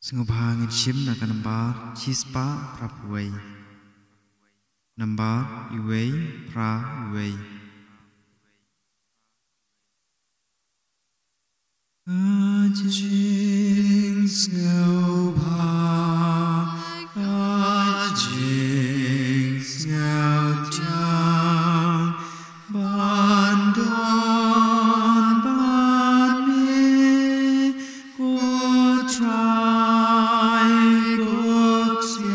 Sengubhangin shim na kanambar chispa prapuai. Nambar iwei pra iwei. Ajing sengubha, ajing sengutiang, bandon bami kutrai kuksiang,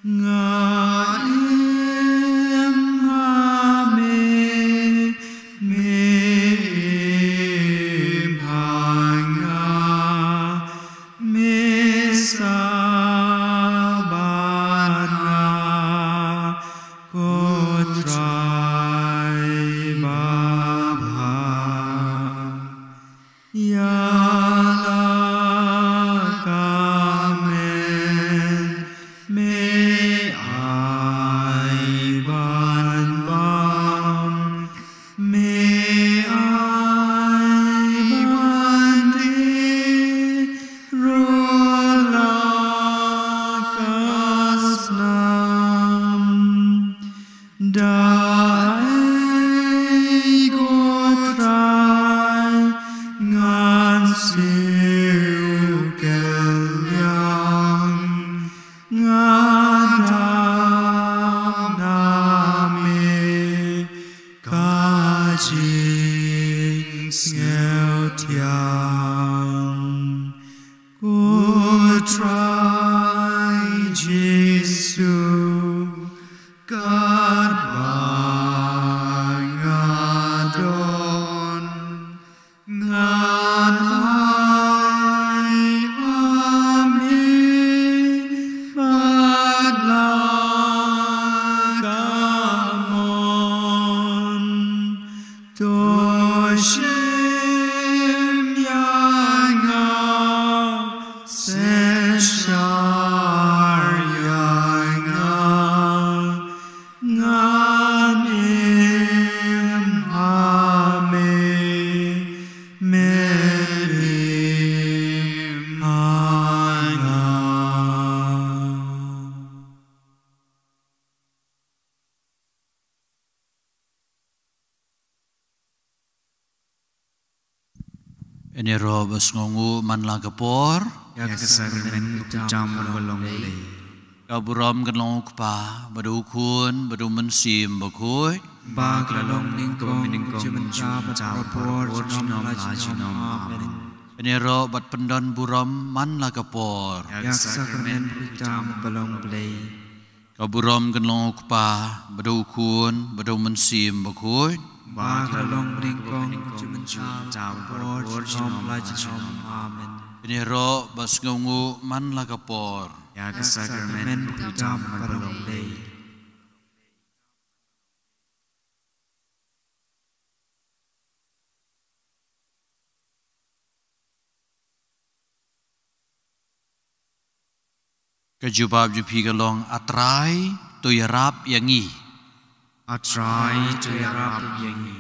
ngaim hame Ini roh besngongu man lagapor. Ya kesagren jam balong le. Kaburam kenlong kpa badukun badu mensim bakhuid. Bag lalong ningkong cuman jam por jinom la jinom amen. Ini roh bat pendan buram man lagapor. Ya kesagren jam balong le. Kaburam kenlong kpa badukun badu mensim bakhuid. Bag lalong ningkong cuman jam por jinom la jinom amen. Ini roh besngongu man lagapor. Ya kesagren jam balong le. Kejubab jupi galong atrai tu yarap yangi. Atrai tu yarap yangi.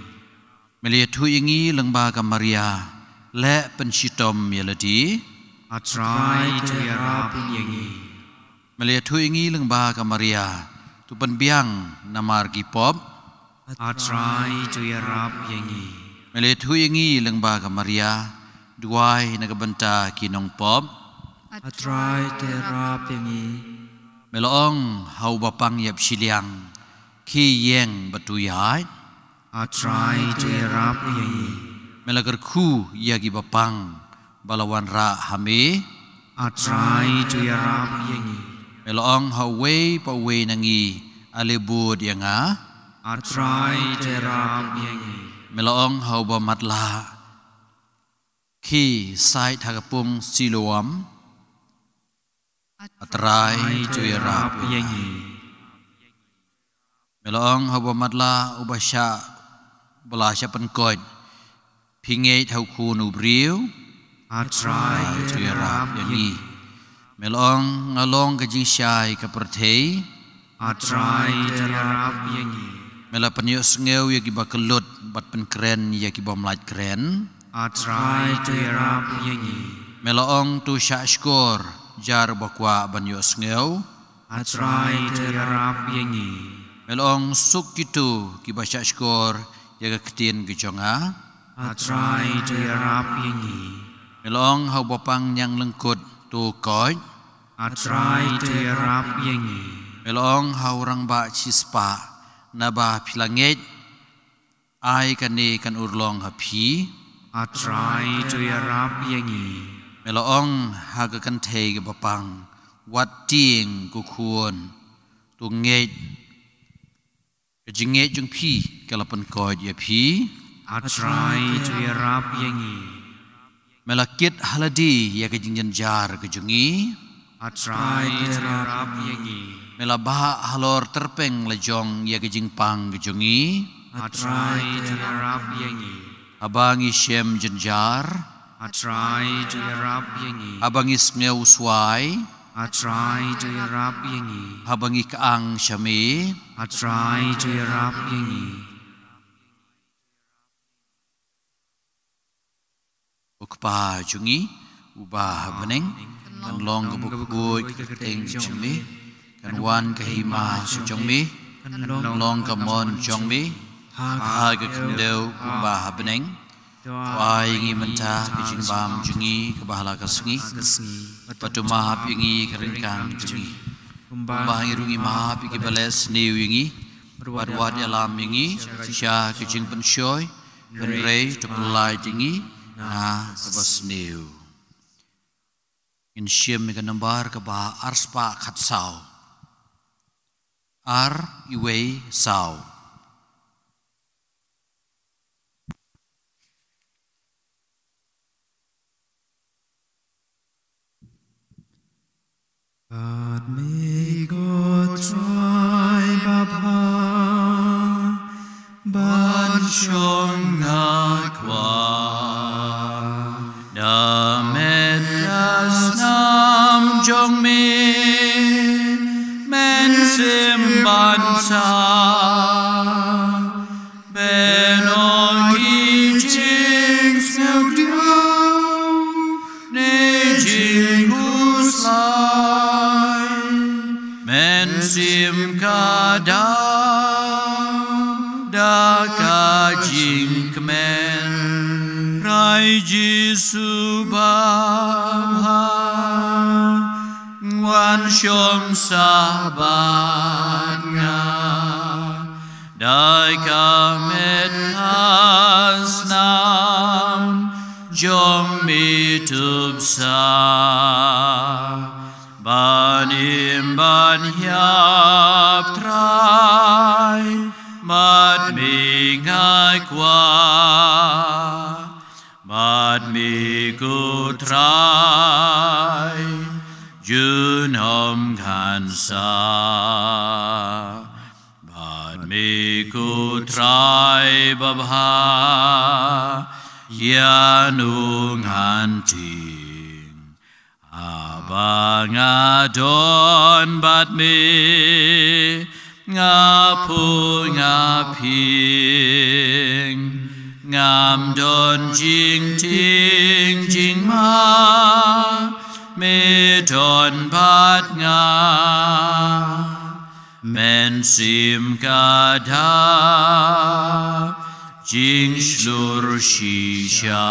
Meliatu yangi lengba kamaria le pensitom yaladi. Atrai tu yarap yangi. Meliatu yangi lengba kamaria tu penbiang namar gipop. Atrai tu yarap yangi. Meliatu yangi lengba kamaria duai nagabenta kinong pop. Atrai tu yarap yangi. Melong hau bapang yap siliang ki yeng batuyai. Atrai tu yarap yangi. Melagerku yagi bapang balawan ra hame. Atrai tu yarap yangi. Melong hau wei pa wei nangi alebud yanga. Atrai tu yarap yangi. Melong hau bamatla ki sai thagapung siluam. Atrai tu yarap yangi. Melong hau bamatla ubasya belasya penkot pingai thau kun ubriu. Atrai tu yarap yangi. Melong ngalong kajing syai kapertei. Atrai tu yarap yangi. Mela penyuk sengeu yagi bakelut bat penkren yagi bamlat kren. Atrai tu yarap yangi. Melong tu syakskor jar bakwa banyo sngeu. Atrai tu yarap yengi. Melong suk gitu kiba syakskor yaga ketin kejonga. Atrai tu yarap yengi. Melong hau bopang yang lengkut tu koj. Atrai tu yarap yengi. Melong hau rang ba cispa naba pilanget. Ai kane kan urlong hapi. Atrai tu yarap yengi. Melong haga kan tege bopang. Wat ting kukuon. Tu nget. Kejinget jung pi kalapan koj ya pi. Atrai tu yarap yengi. Melakit haladi ya kejingjan jar kejungi. Atrai tu yarap yengi. Melabah halor terpeng lejong ya kejingpang kejungi. Atrai tu yarap yengi. Abangi shem jenjar. Atrai tu yarap yengi. Abangi sneu swai. Atrai tu yarap yengi. Abangi kaang syami. Atrai tu yarap yengi. Ukpa jungi. Ubah beneng. Kan long ke Bakhuid ke keteng jongmi. Kan wan ke hima sujongmi. Kan long ke mon jongmi. Ha ke kendeu ubah beneng. Wai ingi mentah ke jingbam jungi ke bahala ke sengi. Patu mahap ingi ke ringkang jungi. Kumbah irungi mahap ingi bales niu ingi. Berwad alam ingi. Syah ke jing pensyoy. Benrei tu pelai ingi. Na ke bas niu. In syem ke nambar ke bah arspa kat saw. Ar iwe saw. God may go try Baba Ban Shong Akwa Da metas nam jong mi men sim ban sa ben ogi jing seo diao ne Jingkyrkhu slai men sim ka ka jing kemen rai Jisu babha wan shom sabat nga dai ka met asnam jong mi tub sa banim ban hiap trai mat mi ngai kwa mat mi ku trai jun hom khan sa mat mi ku trai babha ya nu ngan ting abang adon bat mi ngapu ngaping ngam don jing ting jing ma me don bat nga men sim kada jing shlur shisha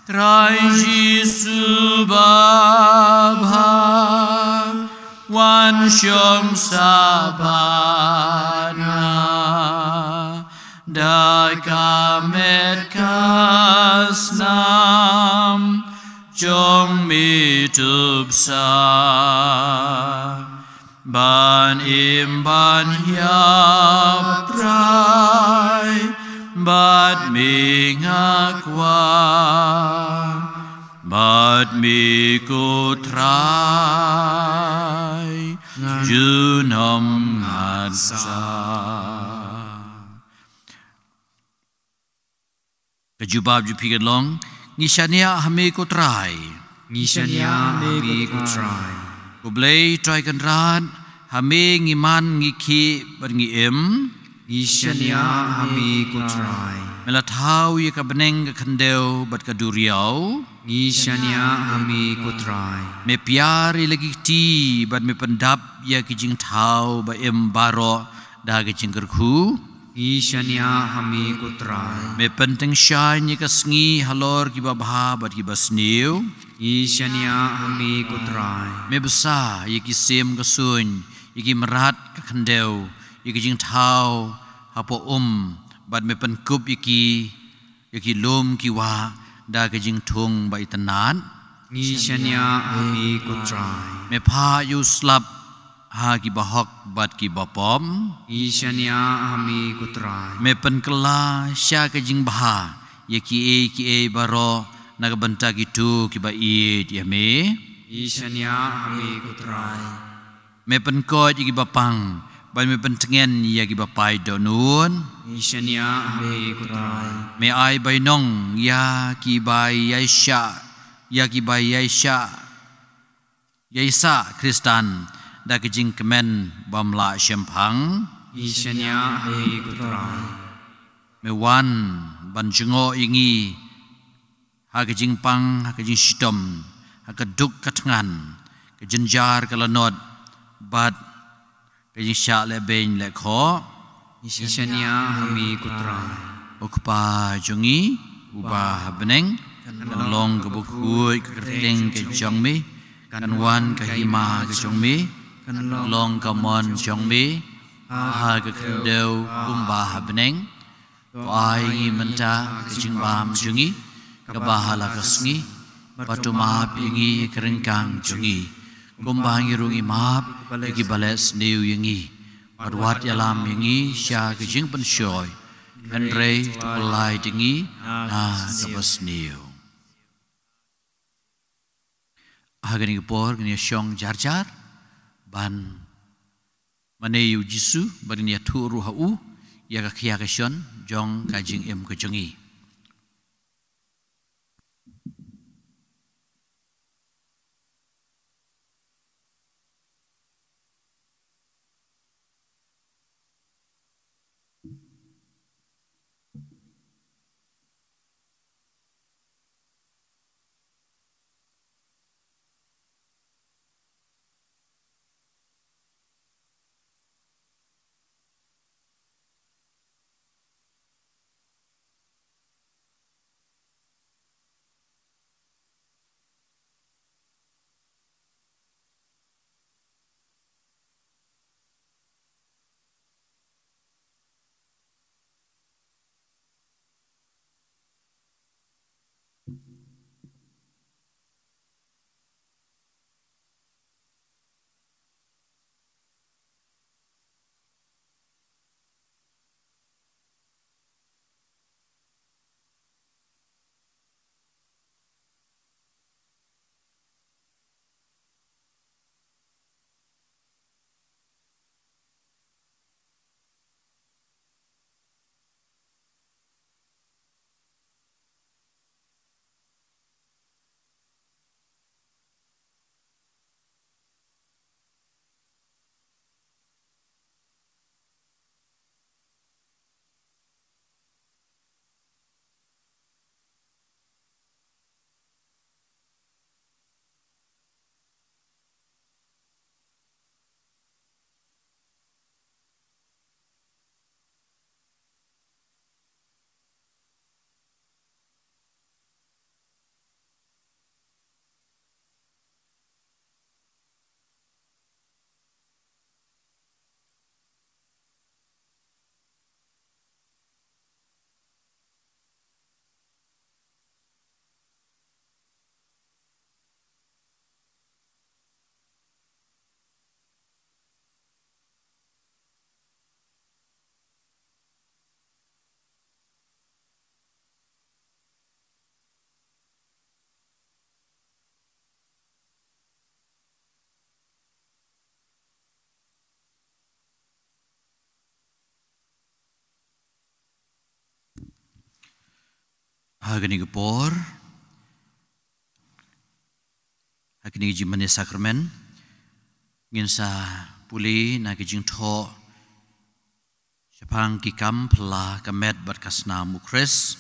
trai Jisu babha wan shom sabana da kamet kasnam jong mi tub sa ban im ban hiap trai bat mi ngakwa bat mi ku trai junom ngadsa kejubab jupikan long nishania hame ku trai Nishania me ku trai ku blei trai kan ran hame ngiman ngiki ber ngiem Nishania me ku trai mela thau ye ka beneng ka khandeu bat ka duriau Ishania hami kutrai. me piari lagi ti bat me pendap ya ki jing thau ba em baro da ka Jingkyrkhu Ishania hami kutrai. me penteng shai ni ka sngi halor ki ba bha bat ki basniu Ishania hami kutrai. me besa ye ki sem ka sun ye ki merat ka khandeu ye ki jing thau hapo bat me pen kup ye ki lom ki wa da ka jing thung ba itanan Ishania hami kutrai. me pha yu slap ha ki bahok bat ki bapom Ishania hami kutrai. me pen kela sya ka jing bah ye ki e baro na ka banta ki tu ki ba i ya me Ishania hami kutrai. me pen ko ki bapang ban me pen tengen ya ki bapai donun Ishania hami kutrai. me ai bai nong ya ki bai yaisha yaisa Kristan da ka jing kemen bamla shempang Ishania hami kutrai. me wan ban jengo ingi ha ka jing pang ha ka jing shitom ha ka duk ka tangan ka jenjar ka lanot bat ka jing sha le ben le kho Ishania hami kutrai. okpa jongi ubah beneng kan long ka Bakhuid ka kerteng ka jongmi kan wan ka hima ka jongmi kan long ka mon jongmi ha ka khendeu kumba beneng ai menta ka jingbam jongi ka bahala ka sngi patuma pingi kerengkang jongi kumba ngirungi map ki bales new yangi Adwat yalam yangi sya ka jing pensyoy kan rei tulai dingi na kabas niyo hagani por gani syong jar ban maneyu jisu bagni tu ruhau ya ka khia ka syon jong ka jing em ka jongi hagani por hagani jimane sakramen ngin sa puli na ki jing tho Sepang kikam pela kemet berkasna mukres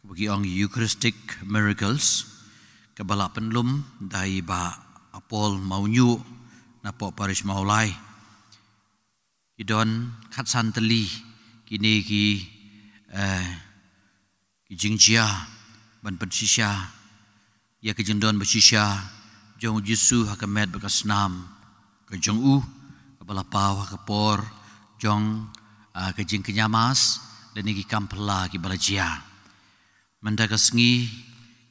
bagi ong Eucharistic miracles kebala penlum dai ba apol maunyu napo parish maulai idon khat santeli kini ki Jingkyrkhu ban pensisya ya ke jendon bersisya jong Yesu hakamet berkasnam ke jong kebala pau hakapor jong ke Jingkyrkhu dan iki kampela ki balajia mendagasngi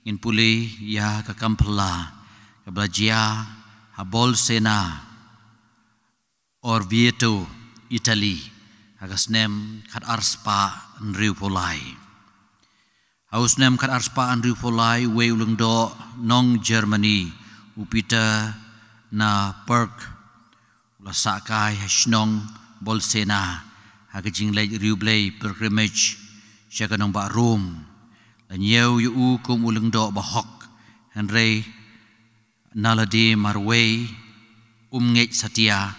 in puli ya ke kampela ke balajia habol sena Orvieto Italy hagasnem kat arspa nriu polai hausnem kat arspa nriu polai we ulung do nong Germany upita na perk ulasakai hasnong bolsena hagajing lej riublay pilgrimage siya kanong ba Rome lanyaw yu kum ulung do bahok Henry naladi marway ngej satia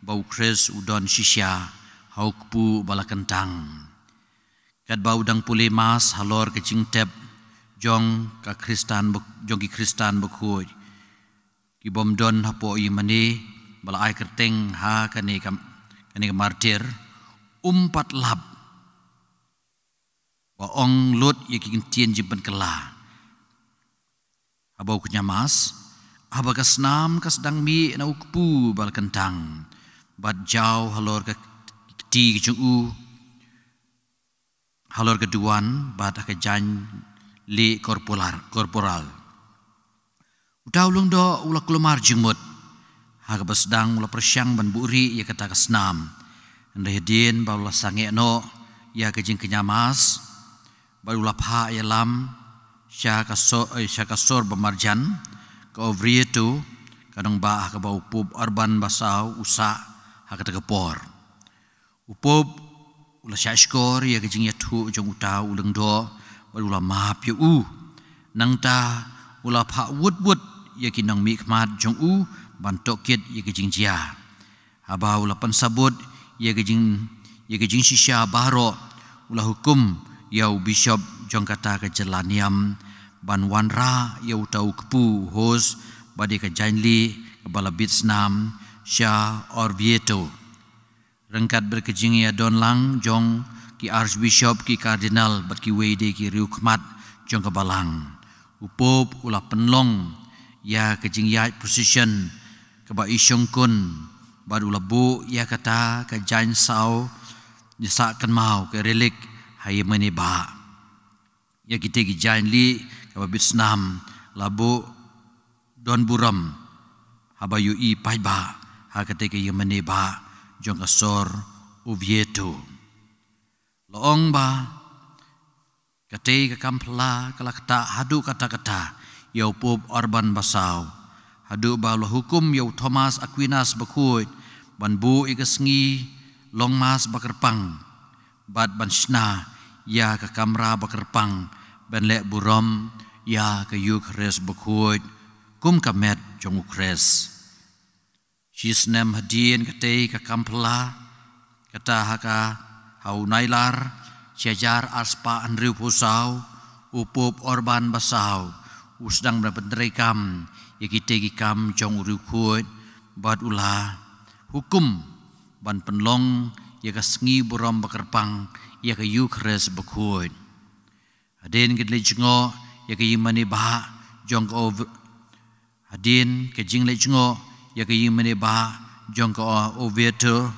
bau kres udon sisya haukpu balakentang kat bau dang puli mas halor kecing tep jong ka Kristan jong ki Kristan Bakhuid ki bom don hapo imani bala ai kerteng ha kani martir umpat lab baong lut yakin tien jimpen kela abau kunyamas abagas nam kasdang mi na ukpu bal kentang bad jau halor ke ti kecung halor keduan bad ke jan li korporal udau lung do ula kelumar jengmut haga basdang ula persyang ban buri ya kata kasnam Ndahidin baula sange no ya kejing kenyamas baula pha ya lam sya kasor bemarjan ke Orvieto kadang ba ka bau pub urban basau usa ha kata kepor upub ula sya skor ya kejing ya thu jong utau uleng do baula map ya nang ta ula pha wut ya kinang mi khmat jong bantok kit ya kejing jia haba ula pensabut ya kejing sisya baro ulah hukum yau bishop jong kata ke jelaniam ban wanra yau tau kepu hos badi ke janli kebala bitsnam sya Orvieto rengkat berkejing ya don lang jong ki archbishop ki kardinal bat ki wede ki riu khmat jong kebalang upop ulah penlong ya kejing ya position keba isyong kun baru lebu ia kata ke jain sau disakan mau ke relik hai meniba ya kita ki jain li ke bisnam labu don buram habayu i paiba ha kata ke meniba jong kasor Orvieto loong ba kate ke kampla kala kata hadu kata yau pub urban basau hadu baula hukum yau Thomas Aquinas Bakhuid ban bu igasngi long mas bakerpang bad ban shna ya ke kamra bakerpang ban le burom ya ke Eucharist Bakhuid kum kamet jong ukres shisnem hadien kate ke kampla kata haka hau nailar ciajar aspa andriu pusau upub orban basau usdang berpenderekam ya kita gikam jong urukut bad ulah hukum ban penlong ya kasngi buram bakerpang ya ke Eucharist Bakhuid hadin ke lejngo ya ke yimani ba jong ko hadin ke jing lejngo ya ke yimani ba jong ko Orvieto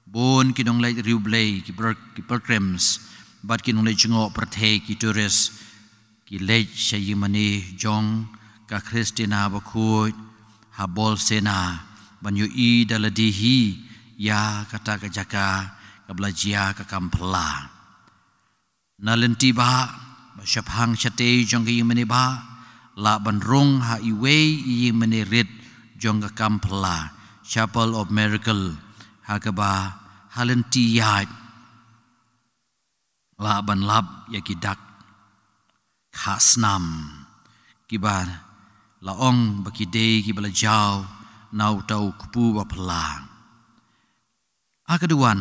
bon kinong lai riublay ki pilgrims bad kinong lejngo perthei ki tourist ki lej sya yimani jong ka Kristina Bakhuid habol sena banyu i daladihi ya kata ke jaka ke belajia ke kampela nalenti ba syabhang syate jong ke yimani ba la banrung ha iwe i menerit jong ke kampela Chapel of Miracle ha ke ba halenti ya la ban lab ya kidak khasnam kibar laong bakide ki belajau nau tau kupu bapela. Akaduan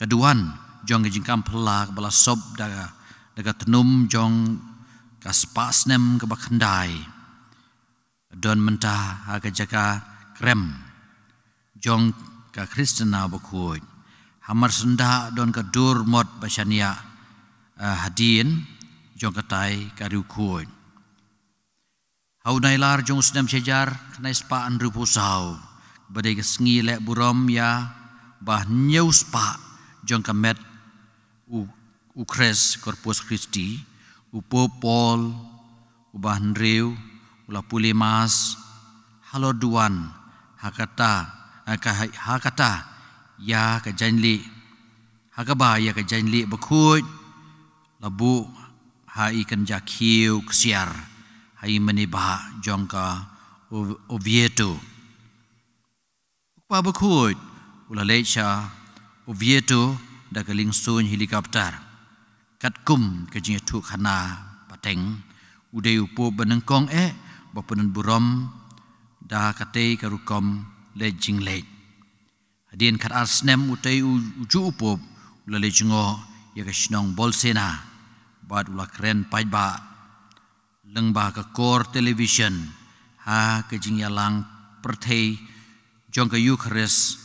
Keduan jong jingkam pelak bala sob daga tenum jong kaspasnem ke bakhandai. Don mentah aga jaga krem jong ka Kristena Bakhuid. Hamar senda don ka dur mod basania hadin jong katai kariu kuid. Hau nailar jong sedam sejar kena spaan rupusau. Badai kesengi lek buram ya bah nyau spa jong kamet ukres Corpus Christi upo Paul ubah nriu ula puli mas halo duan hakata ya ka janli hakaba ya ka janli Bakhuid labu hai kan jakiu ksiar hai menibah jong ka Oviedo pa Bakhuid ula lecha Oviedo da kaling sun helikopter katkum ke Jingkyrkhu khana pateng udai upo benengkong bapunan buram da katei karukom le jingle hadin khat arsnem utai uju upo ula le jingo ya ka shnong bolsena bad ula kren paiba lengba ka kor television ha ke jingyalang perthei jong ka Eucharist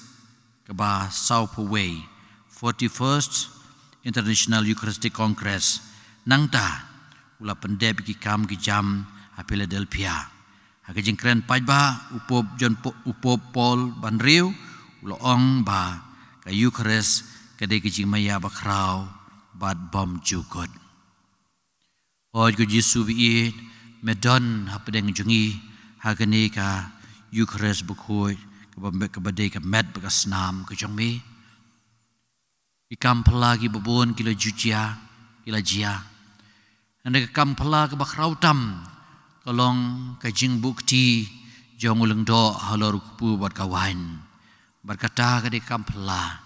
ke ba South Way 41st International Eucharistic Congress nangta ula pendep ki kam ki jam a Philadelphia ha ke jingkren paiba upop Paul banriu ula ong ba ka Eucharist ke de ki jingmaya ba krau bad bom jukot oj ko Jesu bi medon ha pedeng jungi ha kene ka Eucharist Bakhuid ke badai ke med bekas nam ke jongmi ikam pelagi bebon kila jucia kila jia ande ke kam pelagi bakrautam kolong ke jing bukti jong uleng do halor kupu buat kawan berkata ke de kam pela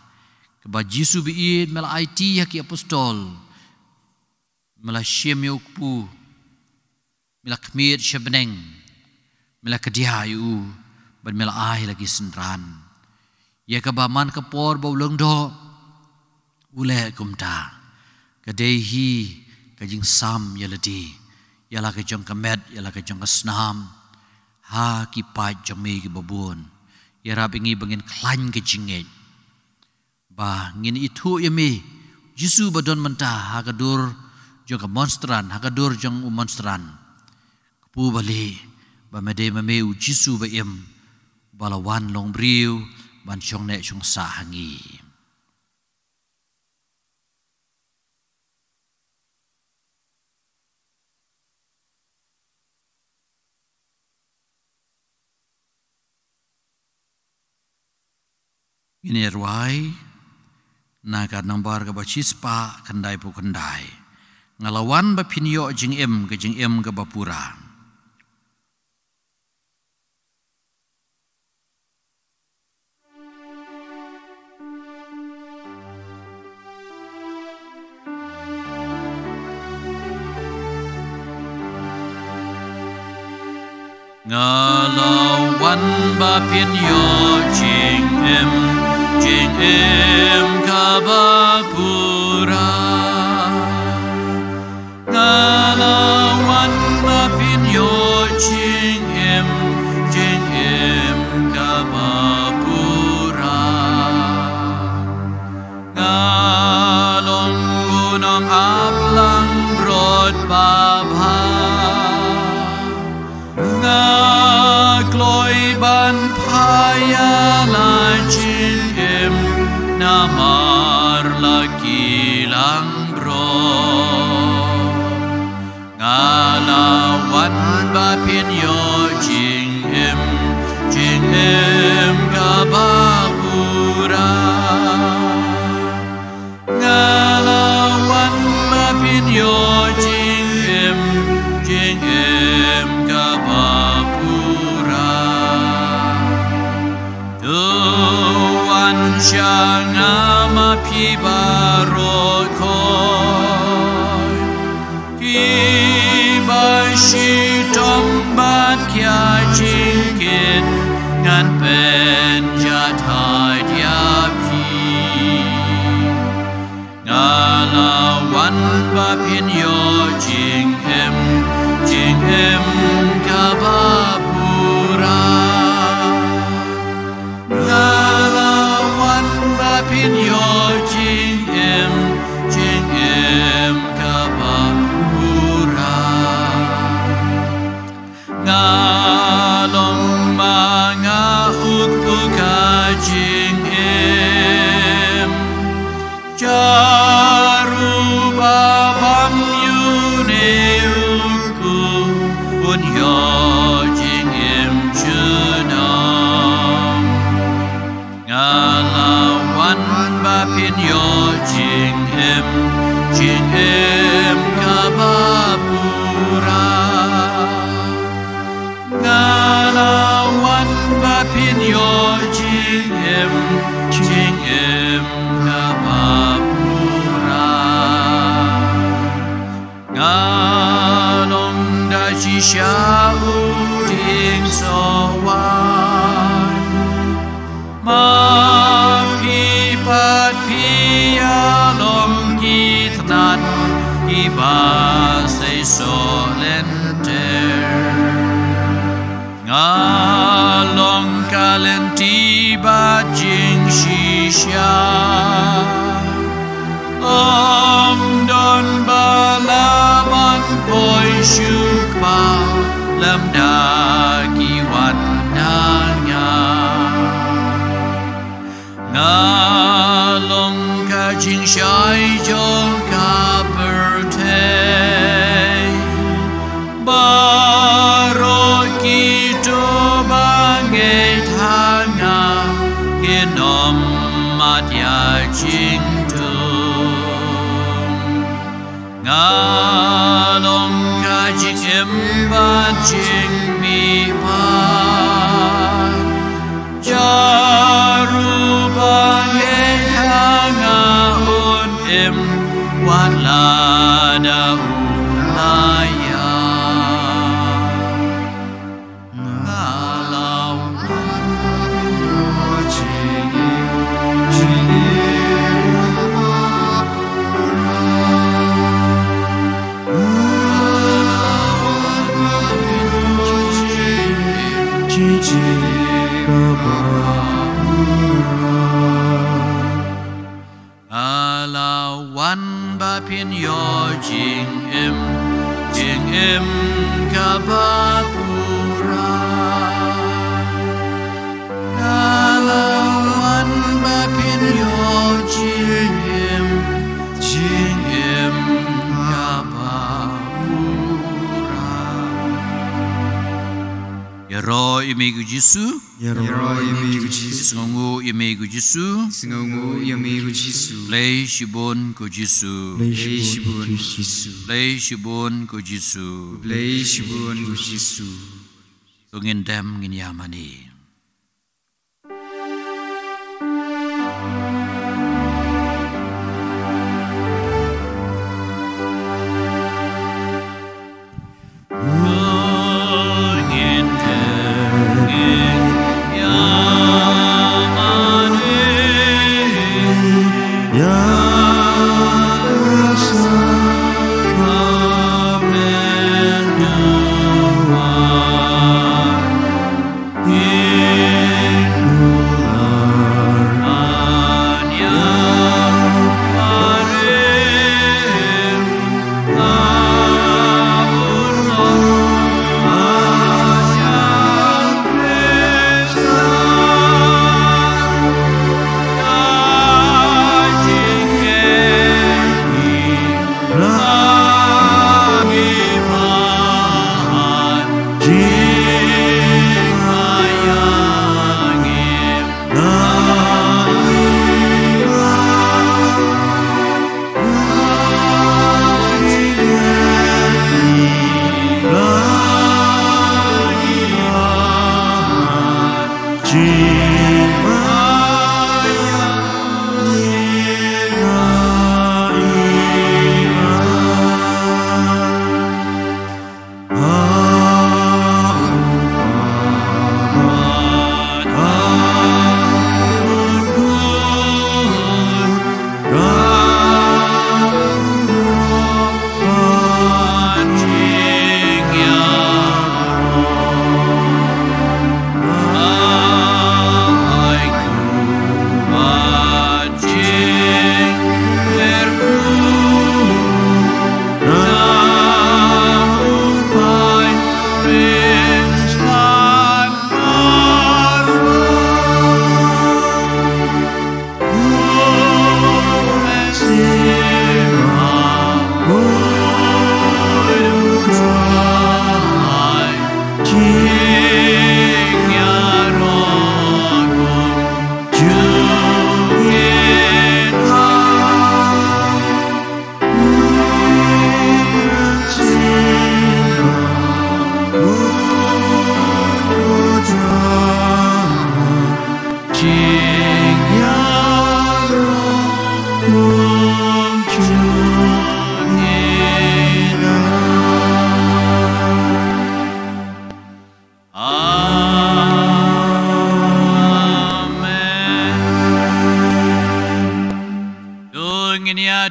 ke ba Jesu bi mel IT haki apostol mela syem yukpu mela kmir syabneng mela kediayu ban mela ai lagi sendran ya ka baman ka por bawleng do ule kumta kadehi kajing sam yaladi yala ka jong kamet yala ka jong snam ha ki pai jami ki babun ya rabingi bangin klan ke jinge ba ngin itu yami Jesu badon mentah ha kadur jong ka monstran ha kadur jong monstran pu bali ba mede mame Jesu ba em balawan long briu ban chong ne chung sa hangi ini ruai naga nambar ka bachispa kandai pu kandai ngalawan ba pinyo jing em ke bapura ngalawan bapin yo jing em kabapura ngalawan bapin yo jing em kabapura ngalong gunung ablang brod babha gloi ban paya la jim namar la kilang bro ngalawan bapin yo jing em kabapura ngalawan bapin yo jing em kabapura tuan syanga mapi barokoi kibashi tombat kya jingkit ngan penjatai dia pi วันบาพินโยจิงเอ็มกาบาปูรางาลาวันบาพินโยจิงเอ็มกาบาปูรางาลงมางาอุกอุกาจิงเอ็มจารุบาบัมยูเนอุกุบุญโยจิงเอ็มชื่อนามงาลาวันบาพินโยจิงเอ็มกาบาปูรางาลาวันบาพินโยจิงเอ็มกาบาปูรางาลงดาจิชาอุทิงสวรรค์มาพิปัดพิยาลงกิตนัดอิบาเซโซเลนเตงาลงกาเลนติบาจิงชิชาดอนบาลามันปอยชุกบาลำดากิวันนางางาลงกาจิงชายจงกาเปอร์เทบารกิโตบางเกทางาเกนอมมาดยาจิงตุงาลงกาจิเอ็มบาจิงมีพาจารุบาเกทางาอุนเอ็มวันลาดาอุลายาวันบาพินโยจิงเอ็มกาบาปูรากาลาวันบาพินโยจิงเอ็มกาบาปูรายารออิเมกุจิสุSengongu yame gu jisu Lei shibon gu jisu Tungin dem ngin yamani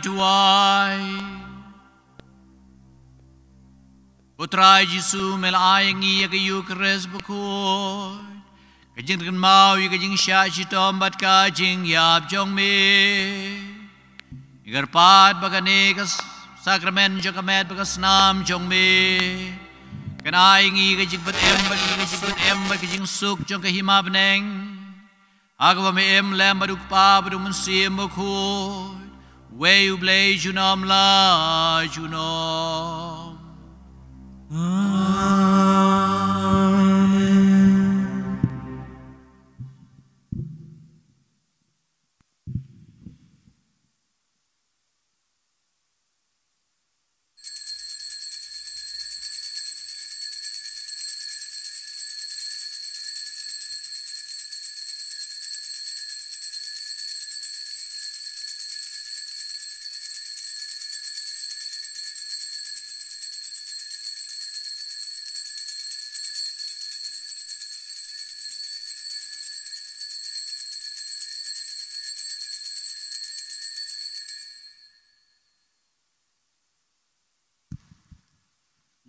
tuai Putra Yesu melayangi kayu keras Bakhuid kajing dengan mau kajing syak citom bat kajing yap jong me igar pat bagane kas sakramen jong kamet bagas nam jong me kanayangi kajing bat kajing suk jong kahima beneng Agwa me lem baduk pa badu mensim Bakhuid we ublay junom la junom Amen.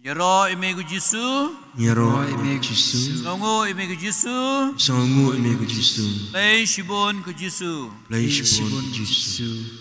Yaro imegu Yesu Yaro imegu Yesu Songo imegu Yesu Songo imegu Yesu Play shibon ku Yesu Play shibon Yesu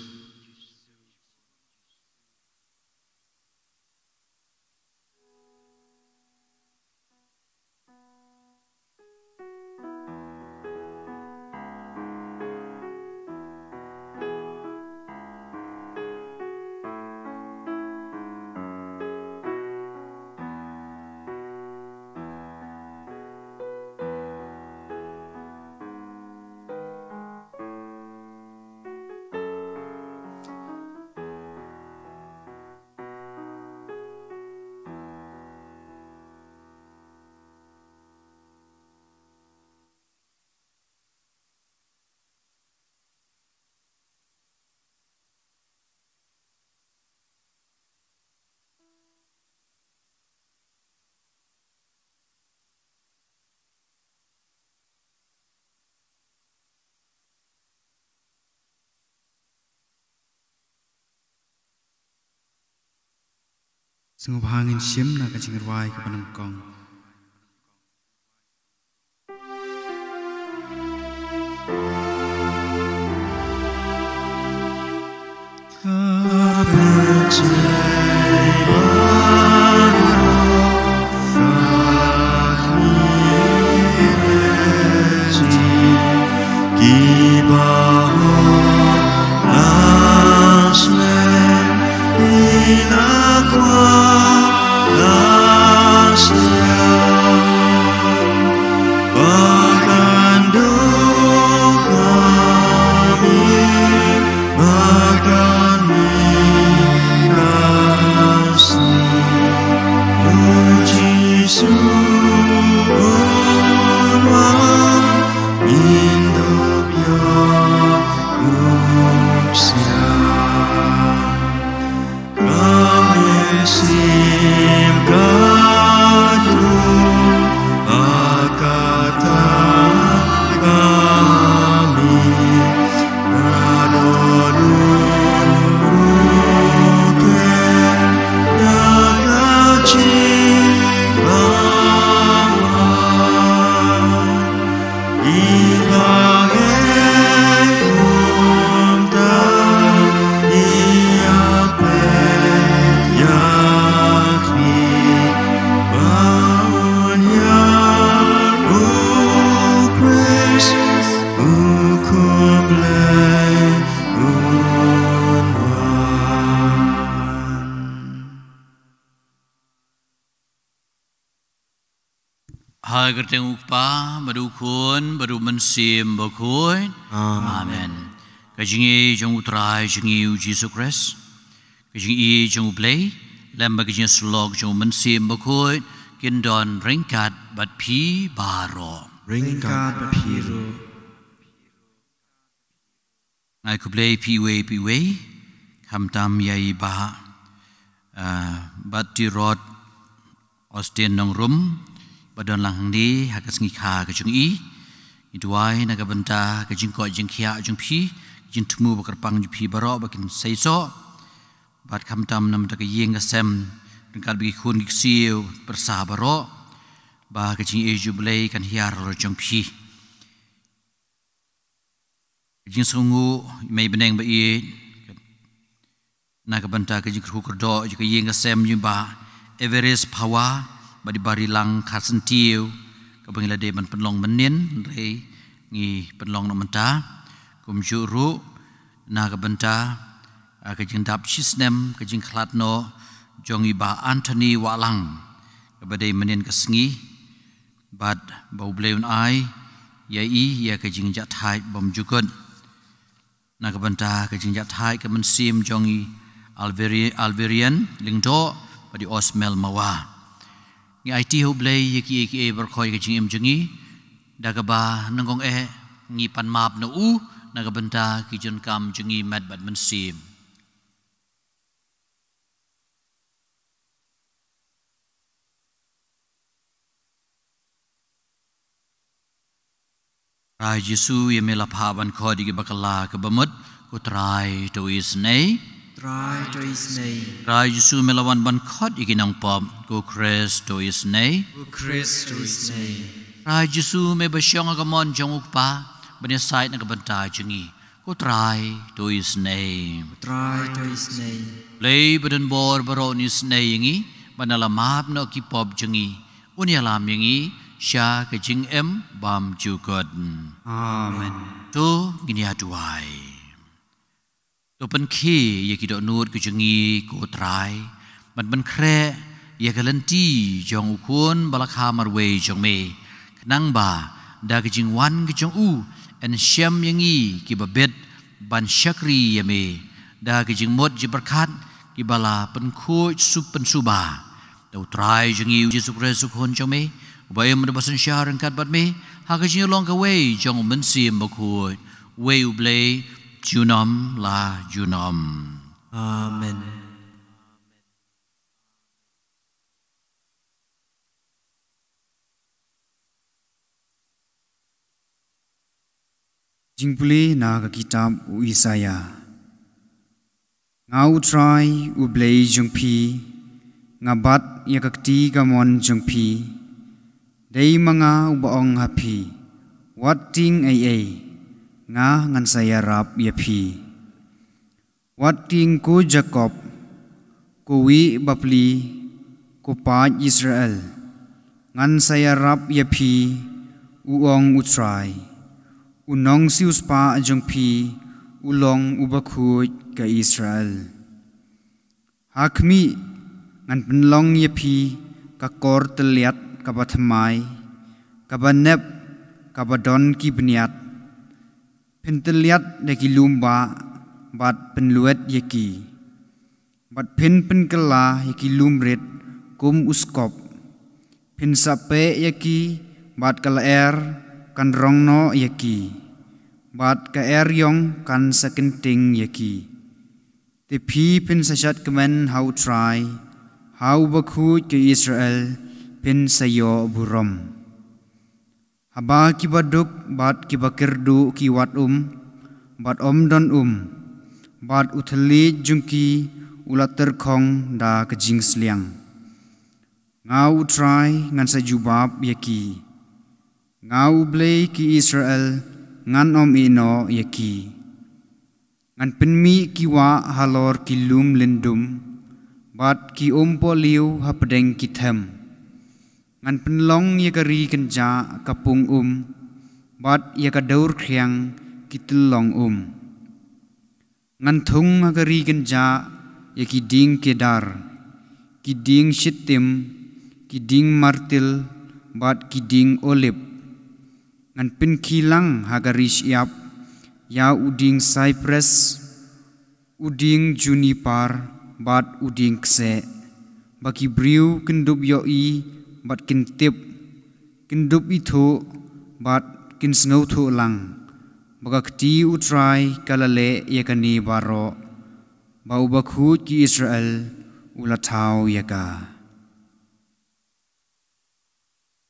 Sungguh hangin sim na kacing ruai ke penengkong. Hai kerteng ukpa badukun badu mensim Bakhuid. Amen. Kajingi jong utrai jingi Yesus Kristus. Kajingi jong ublay lamba kajingi slog jong mensim Bakhuid kindon ringkat bat pi baro. Ringkat bat piro. Ngai kublay piwe kamtam yai ba bat tirot Austin nong rum badon lang di hakas ngikha kajung i iduai naga benta kajing ko jingkhia jung pi jin temu bakar pang jupi barok bakin saiso bat kam tam nam tak yeng kasem dengkal bagi kun giksiu bersah barok ba kajing jubilei kan hiar ro jong pi jing sungu mai beneng ba i nak banta Jingkyrkhu kerdo jika yeng kasem jumba Everest Power badi bari lang khasentiu ka bangila de man penlong menin re ngi penlong no menta kum juru na ka banta ka jingdap sisnem ka jingkhlat no jongi ba Anthony Walang ka bade menin ka sngi bad bau bleun ai ya i ya ka jingja thai bom jukun na ka banta ka jingja thai ka man sim jongi Alverian lingdo badi osmel mawa ngi IT hublei yeki berkhoi ke jingim jengi daga ba nangong ngi pan map no u naga benta ki jon kam jengi mat bad man sim Rai Jesu yemela phaban khodi ki bakala ka bamut ko trai to is nei Try to is nay. Rai Jesu melawan ban khot ikinang pom ko Christ to is nei O Christ to is nay. Rai Jesu me basyong agamon jong ukpa bani sai na kabanta jengi ko trai to is nei Try to is nay. lei badan bor baro ni snei ngi banala map no ki pop jengi unyalam ngi sha ka jing em bam ju god Amen. to gini aduai to pen khi ye ki do nut ku jengi ko trai ban kre ye galanti jong ukun balakha marwe jong me nang ba da ka jing wan ki jong u en shem yangi ki babet ban shakri ye me da ka jing mot ji berkat ki bala pen khu pen suba do trai jengi Jesu Kristus kon jong me bayam da basan syar kat bat me ha ka jing long ka we jong men sim Bakhuid we ublei Junom la Junom. Amen. Jingpuli na ka kitab u Isaya. Ngau try u blei jungpi ngabat yakakti gamon jungpi dei manga u baong hapi watting ai nga ngan saya rap yapi watting ko Jacob ko wi bapli ko pa Israel ngan saya rap yapi uong utrai unong sius pa jongpi ulong Bakhuid ka Israel hakmi ngan penlong yapi ka kor teliat ka bathamai ka banep ka badon ki bniat Penteliat deki lumba bat penluet yeki bat penkela yeki lumret kum uskop pensape yeki bat kalaer kan rongno yeki bat ka yong kan sakenting yeki tepi pensasat kemen how try how Bakhuid ke Israel pensayo burom Haba ki baduk bat ki bakirdu ki wat bat don bat uthali jungki ulater khong da ka jing sliang ngau try ngan sa jubab yaki ngau blei ki Israel ngan ino yaki ngan penmi ki wa halor ki lum lindum bat ki poliu hapdeng ki them ngan penlong yakari kenja kapung bat yakadaur kriang kitulong ngan thung agari kenja yakiding kedar kiding shitim kiding martil bat kiding olip ngan penkilang hagari siap ya uding cypress uding juniper bat uding kse baki briu kendup yoi bat kintip kindup itu bat kin snow thu lang bagakti utrai kalale yakani baro bau Bakhuid ki Israel ulatau yaka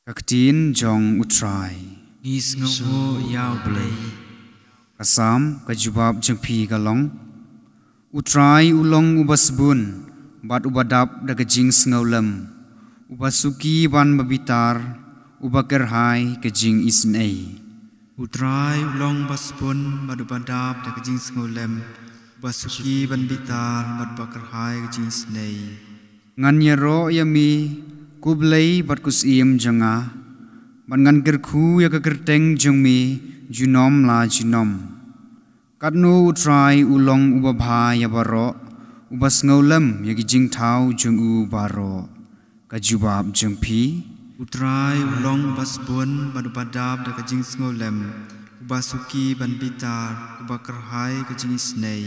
kaktin jong utrai Is ngo yao blei. kasam kajubab jengpi kalong utrai ulong ubasbun bat ubadap da kajing sngaulem ubasuki ban babitar ubakerhai kajing isnei utrai ulong basbun bat ubadap da kajing sngaulem ubasuki ban bitar bat bakerhai kajing isnei nganyero yami kublai bat kusiem janga ban Jingkyrkhu ya kekerteng jengmi junom la junom katnu utrai ulong ubabha ya baro ubas ngaulam ya gijing thau jeng u baro kajubab jengpi utrai ulong basbun bat ubadap da kajing sngaulem ubasuki ban bitar ubakerhai kajing isnei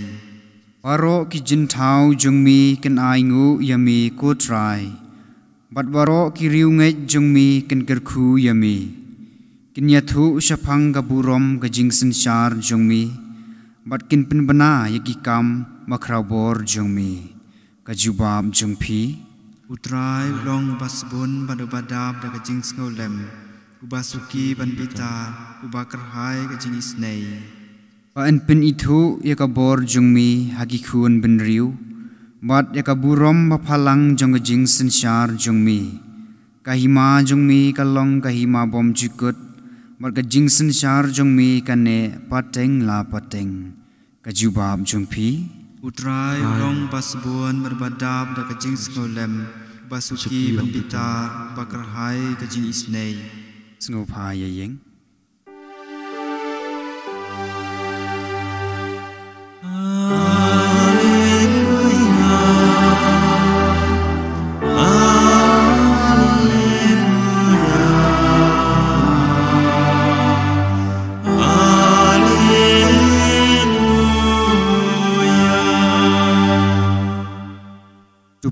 baro ki jin thau jengmi ken aingu yami ko trai bat baro ki riu ngai jengmi Jingkyrkhu yami kinyathu usaphang gaburom kajing sensar jengmi bat kin penbana yaki kam makrabor jengmi kajubab jengpi utrai ulong basbun bat ubadap da kajing sngaulem ubasuki ban bitar ubakerhai kajing isnei Paan pen itu yakabor jengmi hakikun benriu bat yakaburom mapalang jong kajing sensar jengmi kahima jengmi kalong kahima bom jikut bat kajing sensar jengmi kane pateng la pateng kajubab jengpi utrai ulong basbun bat ubadap da kajing sngaulem ubasuki ban bitar ubakerhai kajing isnei sengupha yayeng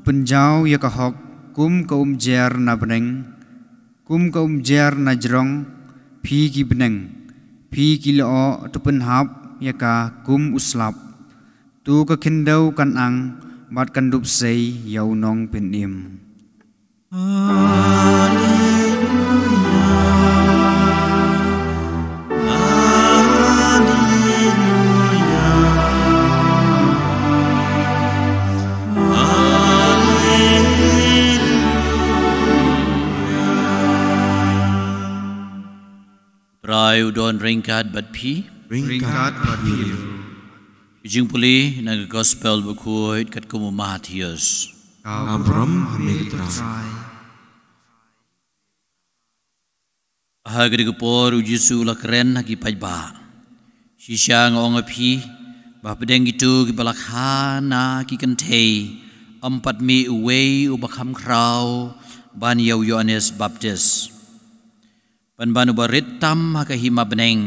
penjau ya kahok kum kaum jer na beneng kum kaum jer na jrong phi ki beneng phi ki lo tu penhap ya ka kum uslap tu ka khindau kan ang bat kan dup sei yau nong penim Rayu don ringkat bat pi ringkat bat pilu Ujung puli nang gospel Bakhuid kat kumu Matius Abram hamitra Hagri gepor ujisu la keren haki pajba Shisha ngong api bah pedeng gitu ki balakhana ki kentei 4 mi uwei ubakam krau ban yau Yohanes Baptis ban banu barit tam hakahima beneng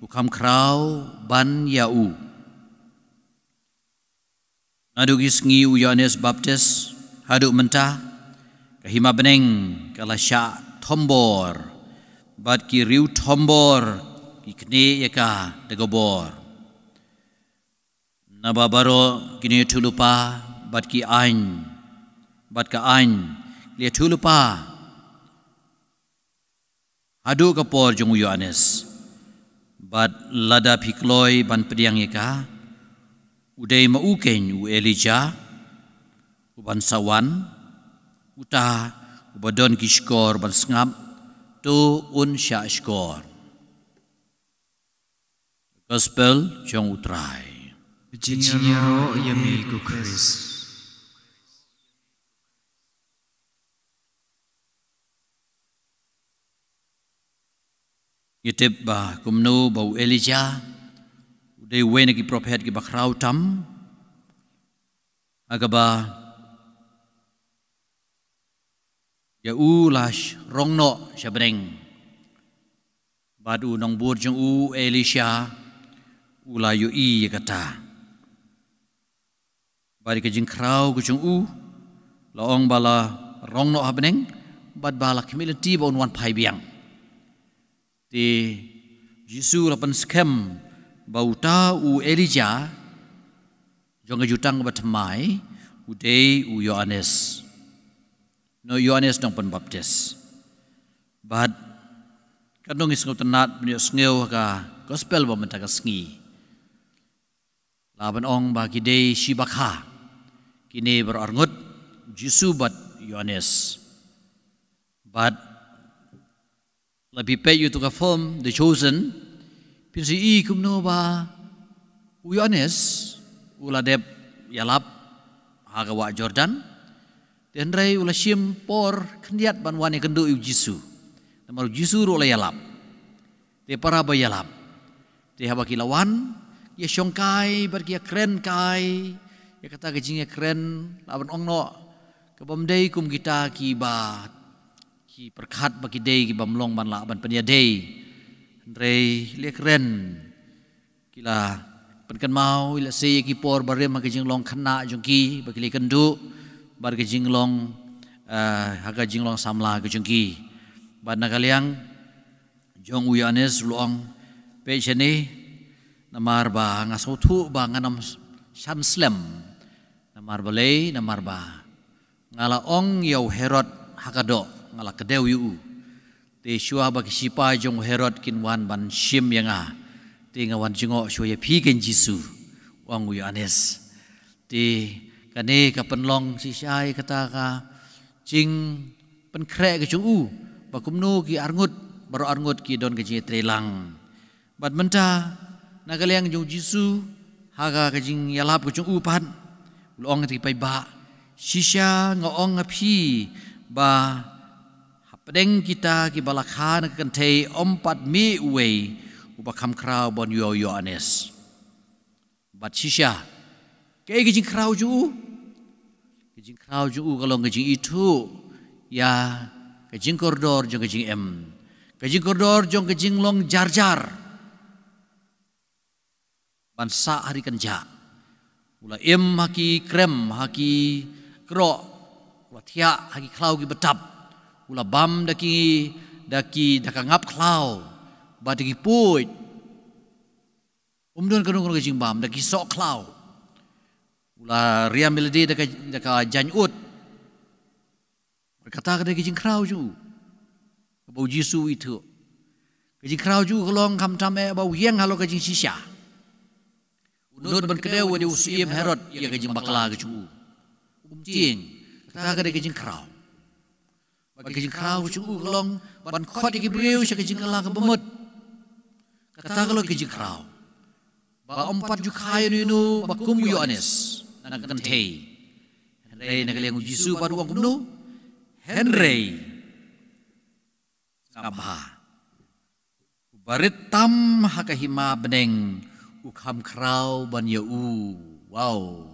ukam krau ban yau adu gisngi u Yohanes Baptis hadu mentah kahima beneng kalasya tombor bat ki riu tombor ki kne yaka degobor nababaro kini tulupa bat ki ain bat ka ain lia tulupa Adu kapor jong Yohanes bat lada pikloi ban pediang yaka udai mauken u Elijah uban sawan uta ubadon kishkor ban sngap tu un sya skor gospel jong utrai Jingkyrkhu yami ku Chris Yetip bah kumnu bau Elijah udai wena ki prophet ki bakrau tam agaba ya ulash rongno syabreng badu nong bur jong u Elisha ulayu i kata bari ke jingkrau ku jong u laong bala rongno habneng bad bala kemilenti bon wan pai biang Ti Yesus lapan skem bauta u Elijah jonga jutang batamai udei u Yohanes no Yohanes dong pen baptis but kanong isngaw tanat benyo sngaw ka gospel ba mentaka sngi laban ong ba kidei shibakha kini berarngut Jisu bat Yohanes but lebih pay you to confirm the chosen pinsi I kumno ba Yohanes uladep yalap hagawa Jordan dan rai ula sim por kendiat banwan yang kendu Jisu namar Jisu ro la yalap te para ba yalap te haba kilawan ya syongkai bar kia kren kai ya kata gejing ya kren laban ongno ke bamdei kum kita ki ba ki perkat bagi dei ki bamlong ban la ban penia dei rai le kren kila penkan mau ila se ki por bare ma gejing long khana jongki bagi le kendu bar ke jinglong haga jinglong samla ke jengki ban nakaliang jong Yohanes luang pe chene namar ba ngasothu ba nganam shamslem namar balei namar ba ngala ong yau Herod hakado ngala kedeu yu te shua ba kisipa jong Herod kinwan ban shim yanga te ngawan jingo shua ya pi ken Jisu wang Yohanes te kane ka penlong si syai kata ka jing penkrek ke chung bakumno ki arngut baru arngut ki don ke je trelang bat menta nagaliang jong Jisu haga ke jing yalap ke chung pan long ti pai ba sisya ngaong api ba hapdeng kita ki balakhan ke kentei ompat mi uwe ubakam krau bon Yohanes bat sisya kaya gijing krau ju kalau gijing itu ya gijing koridor jong gijing gijing koridor jong gijing long jar bansa hari kenja ula haki krem haki kro ula tia haki klau ki betap ula bam daki ngap klau badaki puit umdon kanung gijing bam daki sok klau ula riam melodi daka janut berkata kada gijing krau ju bau Jisu itu gijing krau ju kelong kam tame bau hiang halo gijing sisya unut ban kedeu wadi usim Herod ya gijing bakla ju jing kata kada gijing krau bagi gijing krau ju kelong ban khot iki breu sya gijing kala ke bemut kata kalau gijing krau ba empat ju kayu nu bakum Yohanes nakentei Henry nakaliang Jisu padu wang kumno Henry ngabha barit tam hakahima beneng ukham krau ban yau wow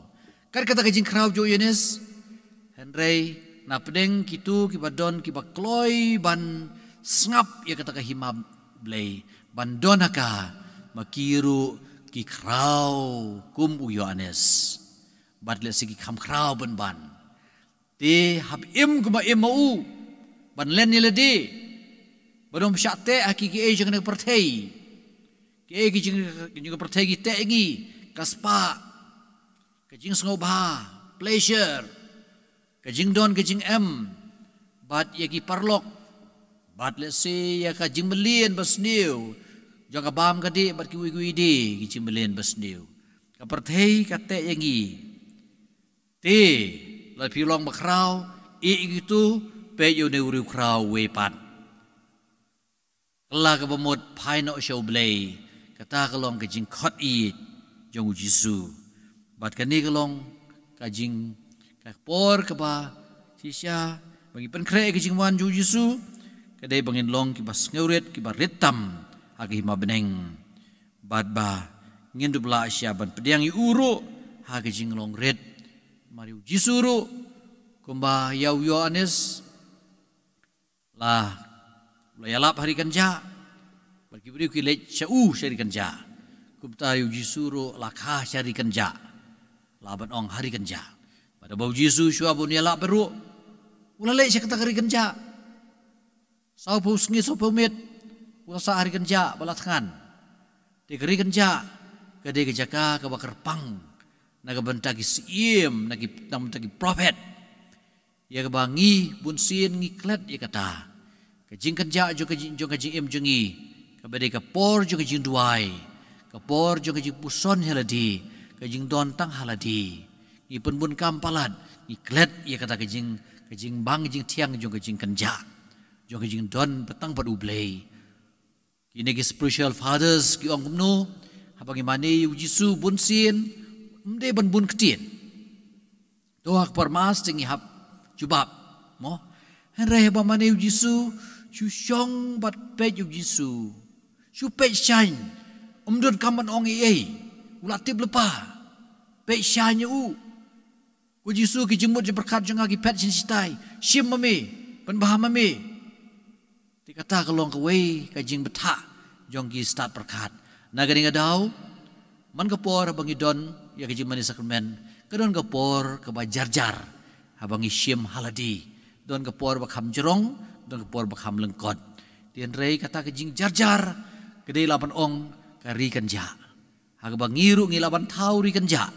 kan kata kajing krau jo Yohanes Henry na pedeng kitu kibadon kibakloi ban ngap ya kata kahima blay ban donaka makiru ki krau kum Yohanes badle sigi kham krau ban te hab im kuma im mau ban len ni lede badom syate aki ki ejeng ne pertei ki ki jing pertei ki te ngi kaspa ke jing sngoba pleasure ke jing don ke jing bad ya ki parlok badle se ya ka jing melien basniu jaga bam kadi bad ki wi di ki jing melien basniu ka pertei ka te ngi te la pilong bakrau itu pe yo ne uri krau we pat kala ka bamot pai no show blay kata kalong ka jing khot I jong Jisu bat kani kalong ka jing ka por ka ba sisya bagi penkre ka jing wan jong Jisu kadai bangin long ki bas ngeuret ki ba ritam agi ma beneng bat ba ngindu bla sya ban pediang I uro ha ka jing long red mariu Jisuru kumba yau Yohanes lah yalap hari kanja bagi beri ki lech syau syari kanja kumta yu Jisuru lakha syari kanja laban ong hari kanja pada bau Jisu syua bun yalap beru ula lech kata hari kanja sau pau sngi sau pau met ula sa hari kanja balatkan de hari kanja kade kejaka ka bakar pang naga bentagi siem nagi prophet ya kebangi bunsin ngiklet ya kata jing kerja jo ke jing em jengi ke bade ke por jo ke jing duai ke por jo ke jing puson haladi ke jing don tang haladi ni penbun kampalat ni klet ia kata ke jing bang jing tiang jo ke jing kerja jo ke jing don petang pad ublei kini ke spiritual fathers ki ong kumno habang imani yu jisu bun sin mde ban bun ketien toak parmas tingi hap jubab mo henre ba mani yu jisu chu shong bat pe yu jisu chu pe shine don kaman ong ei ulatib lepa pe shine u ku jisu ki jemut je berkat janga ki pet sin sitai shim mami pan baham mami dikata kalong ke wei ka jing betha jong ki start berkat nagari ngadau man kapor bangi don ya ke jing mani sakramen kadon kapor ke bajar-jar habangi shim haladi don kapor bakham jerong don kapor bakham lengkot tien rei kata ke jing jar-jar kedai laban ong kari kanja haga bangiru ngi laban thau ri kanja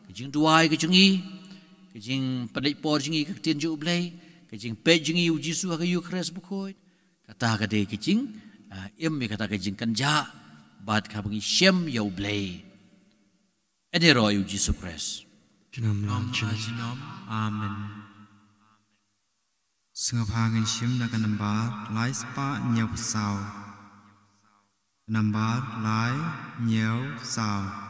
ke jing duai ke jungi ke jing padai por jingi ke tien ju blai ke jing pe jingi u jisu haga yu kres Bakhuid kata ke de ke jing em kata ke jing kanja bat ka bangi shem ya blai ene ro yu jisu kres Jinam Amen Sengapangin shim na kanamba lai spa nyau sao namba lai nyau sao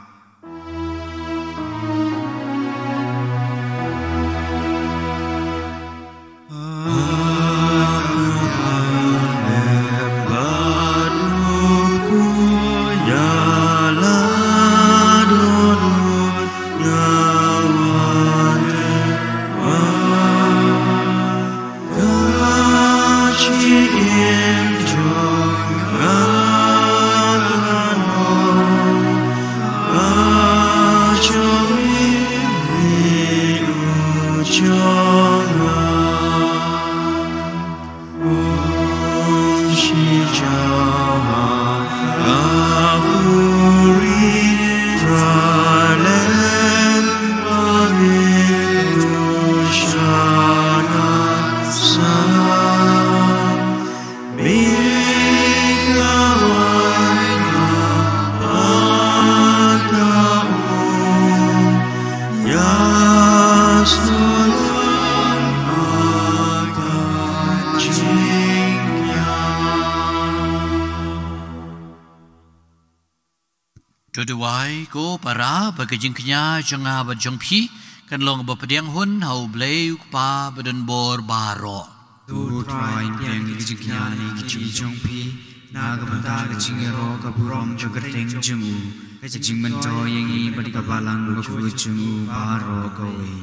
Tuduai ko para bagi jingknya janga bajong pi kan long bapediang hun hau blei pa badan bor baro Tu trai yang jingknya ni jong pi na ga banta ga jingero ga burom jo gateng jungu ga jing mento yang i badi ga balang Bakhuid jungu baro ga we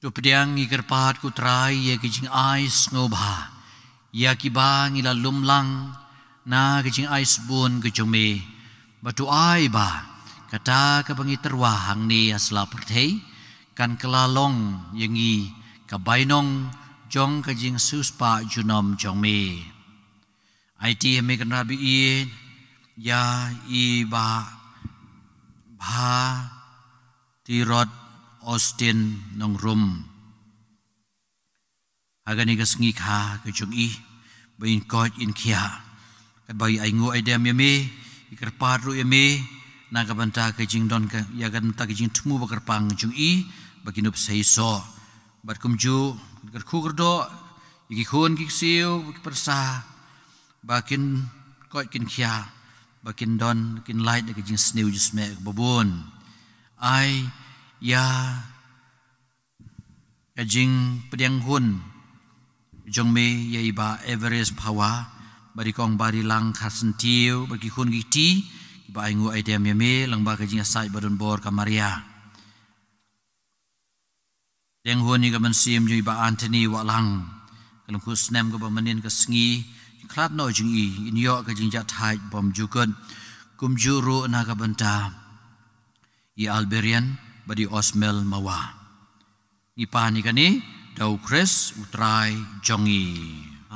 tu pediang i kerpat ku trai ye jing ais ngobha ya ki bang ila lumlang na jing ais bun ke jome batu ai ba kata ka bangi terwahang ni asla perthei kan kelalong yengi ka bainong jong ka jing suspa junom jong me IT me kan rabi i ya i ba tirot Austin nong rum agani ka sngi kha ka jong i bain kot in kia ka bai ai ngo ai dem me ikerpat ru eme naga banta ke jing don ka ya gan ta ke jing tumu bakar pang jung i baginup sei so bat kumju kerkhu kerdo iki khon ki siu persa bakin kot kin khia bakin don kin light ke jing sneu jisme babun ai ya ka jing pediang hun jong me ya iba Everest Power bari kong bari lang khasen tiu bagi khun giti ba ingu idea me lang ba ka jing asai badon bor kamaria deng hun ni ka mansim ju ba Anthony wa lang kalam khu snem ka ba manin ka sngi klat no jing i in yo ka jing ja thai bom ju kun kum ju ru na ka banta i Alberian badi Osmel mawa ni pa ni kani dau Chris utrai jongi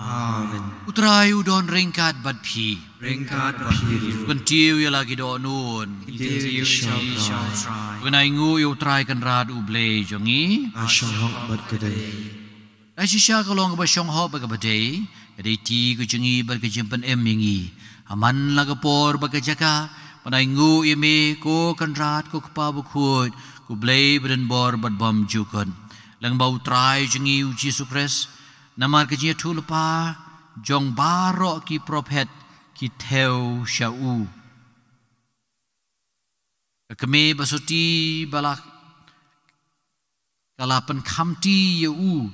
Amen utrai udon ringkat bat pi Ringkat bapir kentiu ya lagi do nun Itiu shall try kenai ngu yu utrai kan rad uble jongi Ashong bat kedai ai shisha kalong ba shong ho ba ka badai Kaditi ku jengi berkejimpan yengi. Aman lagapor bagajaka. Panaingu yeme ko kanrat ko kapa Bakhuid. Ku blay beren bor bad bom jukon. Lang bau try jengi uji sukres. Namar kejia tulpa. Jong barok ki prophet ki teu syau. Kami basuti balak kalapan kamti yau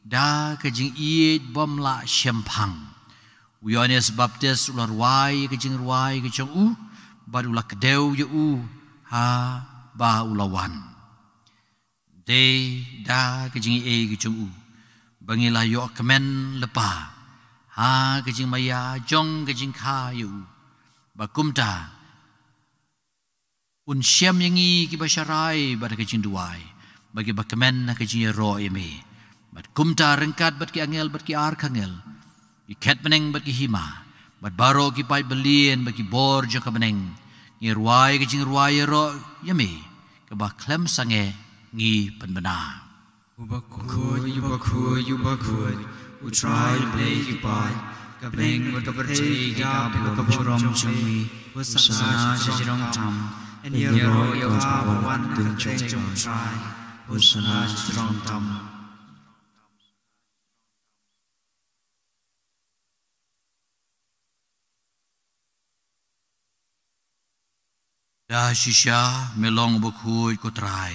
da kejing iet bom la syempang. Uyanes baptis ular wai kejing ruai kejing barulah kedeu yau ha ba ulawan. De da kejing kejing bangilah yo kemen lepa. Ha kejing maya jong kejing kha yau. Bakumta un syam yengi ki basyarai pada kejing duai. Bagi bakamen na kejing ro yeme. Bat kumta rengkat bat ki angel bat ki ar kangel. Ikat beneng bat ki hima. Bat baro ki pai belien bat ki bor jaka beneng. Ngi ruai kejing ruai ro yeme. Kebah klem sange ngi penbena. Bakhuid. Utrai play ki pai. Kabeng bat kaperti ka kapurom chumi. Usana jirong tam. And yero yo one the jong try. Usana jirong tam. Da shisha melong Bakhuid ko try.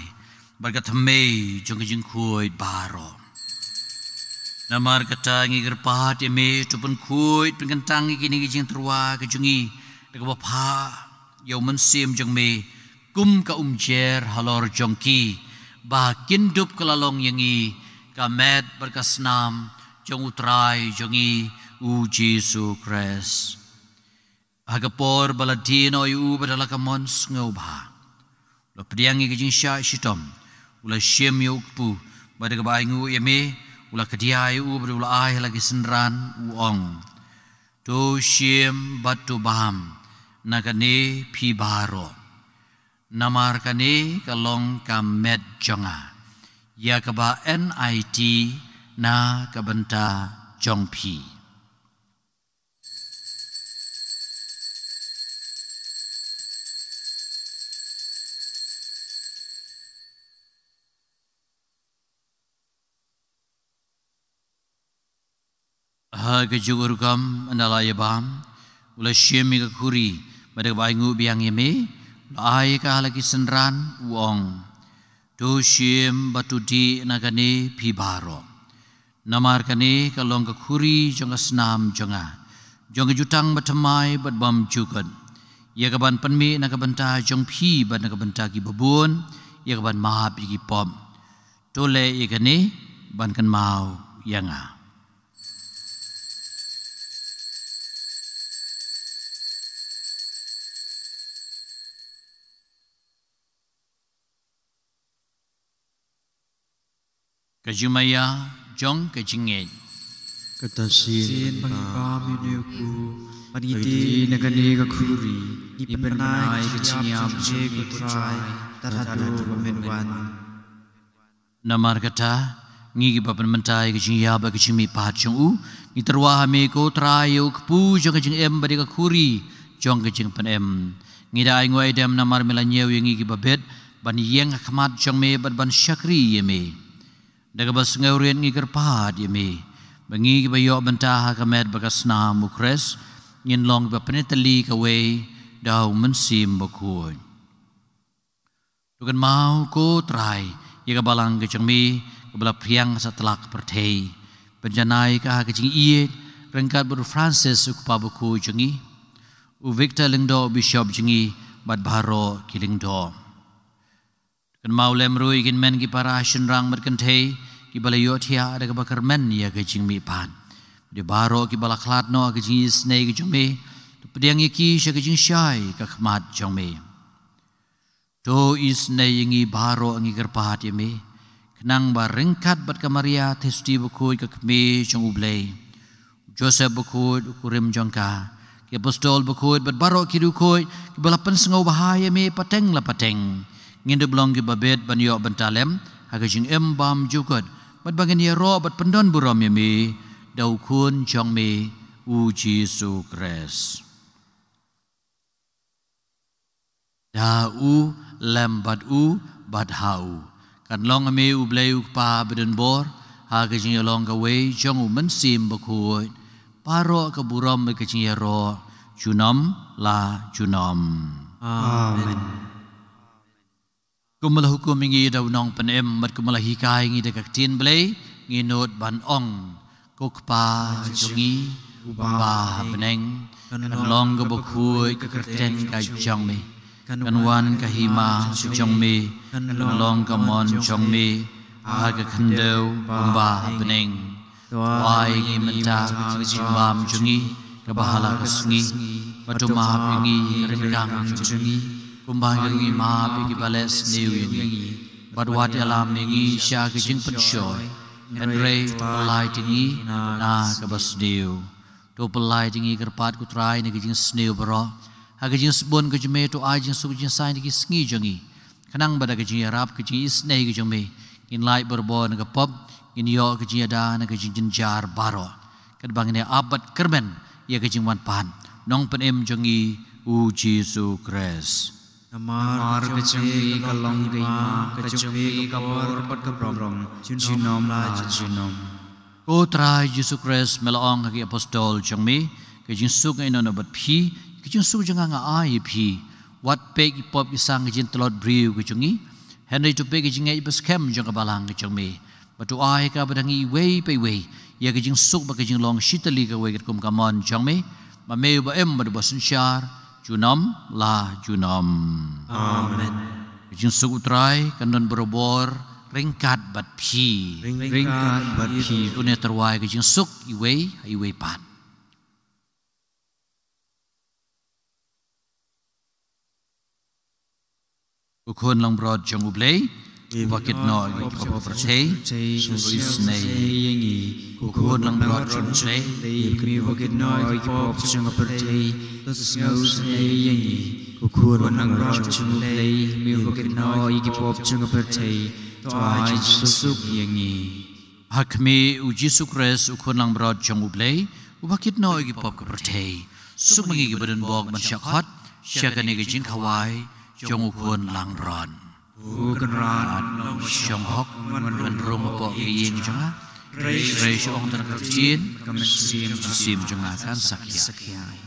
Barkat hame jong Jingkyrkhu baro. Namar kata ngi gerpat yeme tupun Bakhuid pengkentang kini jing terwa kejungi dekat bapa yau mensim jong me kum ka umjer halor jongki bah kindup kelalong yengi kamet berkasnam jong utrai jongi uji sukres. Agapor baladino yu badala kamon sngoba. Lo pediangi kejing sya shitom. Ula syem yu ukpu. Bada kebaingu yeme. Ula kedia yu badula ai lagi senran uong. To syem batu baham. Nakane pi baro. Namar kane kalong kamet jonga. Ya keba NIT na kabenta jongpi. Kejugurkam analayabam ula syemi ka kuri pada baingu biang yeme ai ka lagi senran uong do syem batu di nagane pibaro namar kane kalong ka kuri jonga snam jonga jutang batamai bat bam jukan ya kaban penmi na kabanta jong pi bat na kabanta ki babun ya kaban mahap ki pom tole ikane ban kan mau yanga. Kajumaya jong kajinged. Katasin pangipam yunuku. Paniti nagani kakuri. Ipanay kachiyam je kutray. Tarado pamenwan. Namar kata ngi papan mentai kajingya ba kajingmi pat jong ni terwa hame ko trayo kpu jong kajing em badi kakuri jong kajing pan em. Ngi dai ngoi dem namar melanyew ngi babet ban yeng khmat jong me ban syakri yeme. Daga bas ngawrian ngi kerpat yeme bangi bayo bentah kamet bakasna mukres ngin long ba penetali kawe daw mensim Bakhuid tukan mau ko try ya balang ke jengmi kebala priang setelak pertei penjanai ka kejing iet rengkat ber Francis ukpa Bakhuid jengi u Victor lingdo bishop jengi bad baro kilingdo kan mau lemrui gin men ki para shenrang berkentei ki balayo thia ada bakar men ya kejing mi pan de baro ki balaklat no kejing snei kejing me to pediang ki sha kejing syai ka khmat jong me to is nei ngi baro ngi gerpat ye me kenang ba rengkat bat kamaria testi Bakhuid ka me jong ublei Joseph Bakhuid ukurim jongka ki apostol Bakhuid bat baro ki dukoi ki balapan sengau bahaya me pateng la pateng nginde blong ki babet ban yo bentalem ha kejing embam jukot bat bagan ya ro bat pendon buram yemi đầu khuôn trong mi u Giêsu Christ da u lem bad hau kan long ame u bleu pa beden bor ha ke jing long ka we jong u men sim Bakhuid paro ka buram ke jing ro junam la junam Amen. Kumala hukum ingi daw nong panem mat kumala hikay ingi dekak tin blay nginot ban ong kokpa jungi ba beneng kan long ka Bakhuid ka kerteng ka jong me kan wan ka hima jong me kan long ka mon jong me ha ka khandeu ba beneng wai ngi menta jimbam jungi ka bahala ka sngi batuma ingi rekang jungi kumbang ngi ma pi ki bales new ngi badwat alam ngi sha ki jing penshoy and ray polai tingi na ka bas new to polai tingi kerpat ku trai ni ki jing snew bro ha ki jing sbon ki jme to ai jing su jing sai ni ki sngi jungi kanang bada ki jing rap ki jing snei ki jme in lai berbon ka pop in yo ki jing da na ki jing jar baro kad bang ne abat kerben ya ki jing wan pan nong pen em jungi u Giêsu Christ Namar kecungi kalong gima kecungi kabor pat kabrom junom la junom. Ko trai Giêsu Christ melaong hagi apostol jongmi ke jing suk ngai non bat phi ke jing suk jang nga ai phi wat pe ki pop isang jin tlot briu ke jungi henry to pe ke jing ai bas kem jong balang ke jongmi batu ai ka badangi wei pe wei ya ke jing suk ba ke jing long shitali ka wei ke kum kamon jongmi ma me ba em ba bosun shar junam la junam. Amen. Jing suk utrai kanon berobor ringkat bat phi Ringkat bat phi une terwai ke jing suk iwei pan ukon lang brod jong ublei bakit no ko percay luis nei yengi ukon lang brod jong ublei mi bakit no ko jong percay tus ngaus nei yengi ukon lang brod jong ublei mi bakit no ko jong percay Tuai susuk yengi hakmi u Giêsu Christ ukon lang brod jong ublei ubakit no igi pop ka percay suk mangi gi badan bog man syakhat syakane gi jing khawai jong ukon lang ron Bukan ran Syong hok man rum po iying jonga Ray syong terkecin sim jonga kan sakya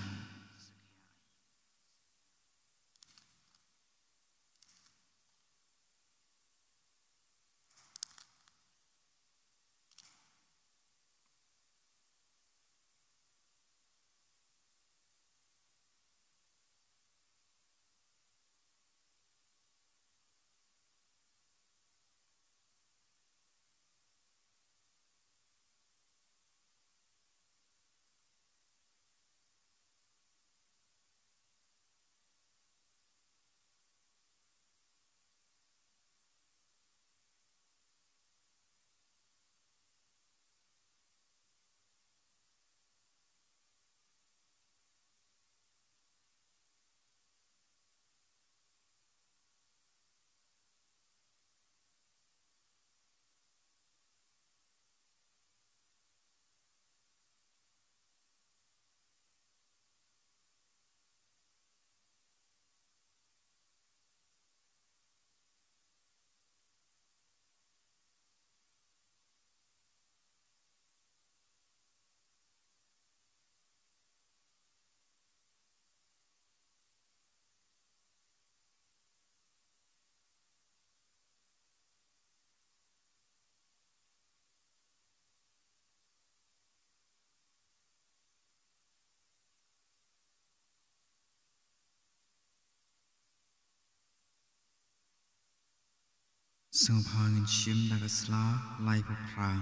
Sangphangin shim nagasla Laitumkhrah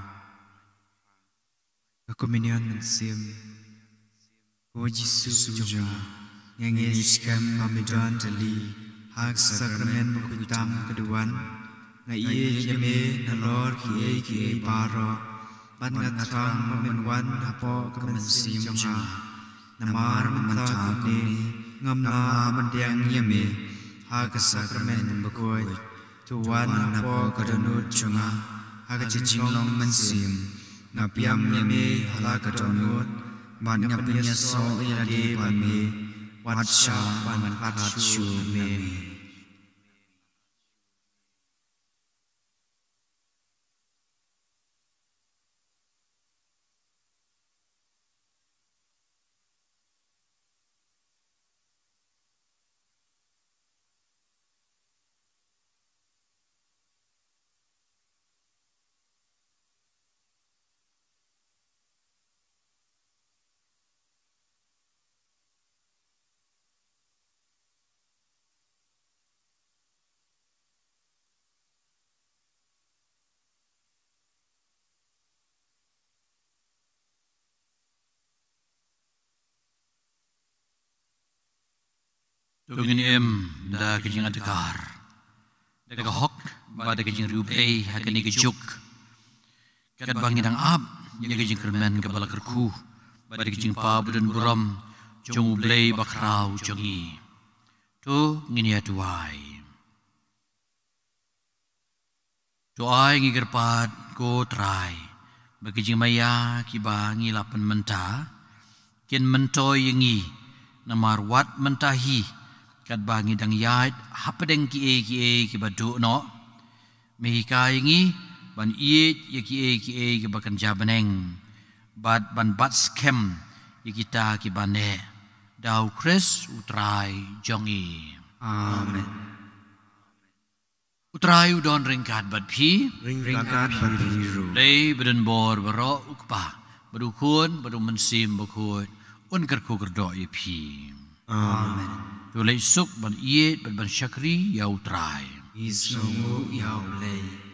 Kakominian mensim Ko Jisu Joma Ngange skam pamidan tali Hak sakramen Bakhuidam keduan Ngai yame nalor ki baro Ban ngatang pamenwan hapo kemensim Joma Namar mentah kuni Ngamla mendiang yame Hak sakramen Bakhuid Tuan napo kadanut chunga haga jinglong mensim ngapiam yame halakatonut ban ngapnya so yade ban me watsha ban khatshu me Tungin da kijing adekar. Daga hok ba da kijing rubai hakani kijuk. Kat bangi dang ab ya kijing kermen ke Bakhuid. Ba da kijing pa budun buram jong ublei bakrau jongi. Tu ngini atuai. Tuai ngi gerpat ko trai. Ba kijing maya ki ba ngi lapan menta. Kin mentoy ngi namar wat mentahi. Kat bangi dang yait hapadeng ki badu no mehika ingi ban iet ye ki bakan jabaneng ban bat skem ye kita ki bane dau kris utrai jongi amen utrai udon ringkat bat pi ringkat bariru lei beden bor baro ukpa badu kun badu mensim Bakhuid Jingkyrkhu gerdo ye pi amen tu lei suk ban iet ban syakri ya utrai isungu yaulei